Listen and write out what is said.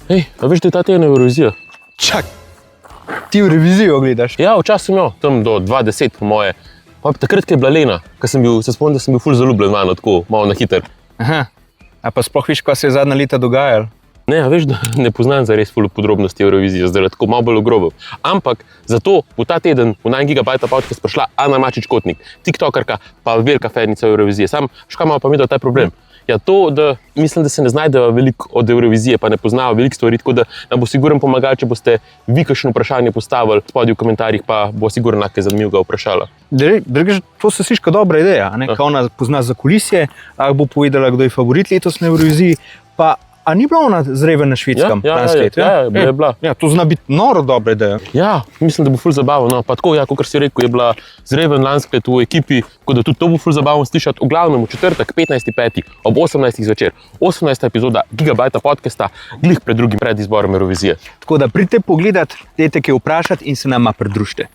Hej, a veš, da je ta teden Eurovizija? Čak, ti v revizijo gledaš? Ja, včasih sem jo, tam do 2010 po moje. Pa takrat, ko je bila Lena, ko sem bil, se spomnim, da sem bil ful zaljubljen vanjo, tako malo na hiter. Aha, a pa sploh viš, kaj se je zadnja leta dogajalo? Ne, a veš, da ne poznam zares ful podrobnosti Eurovizije, zdaj tako malo bolj ogrobil. Ampak zato bo ta teden v 9 GB podcast prišla Ana Mačič-Kotnik, tiktokerka, pa velika fanica Eurovizije. Sam, škaj malo pa mi da ta problem? Ja, to, da mislim, da se ne znajdejo veliko od Eurovizije, pa ne poznajo veliko stvari, tako da nam bo sigurno pomagali, če boste vi kakšno vprašanje postavili spodaj v komentarjih, pa bo sigurno nekaj zanimivega vprašala. Drugič, to se sliši kot dobra ideja, ne? Kao ona pozna za kulisje, lahko bo povedala, kdo je favorit letos na Euroviziji, pa a ni bila ona zraven na Švedskem lansko leto? Ja, je bila. Ja, to zna biti noro dobra ideja. Ja, mislim, da bo ful zabavno. No, pa tako, ja, kot si rekel, je bila zraven lansko leto v ekipi, tako da tudi to bo ful zabavno slišati. V glavnem v četrtek, 15.5. ob 18. zvečer, 18. epizoda Gigabajta podcasta, glih pred drugim predizborom Eurovizije. Tako da pridite pogledat, dajte kaj vprašati in se nama pridružite.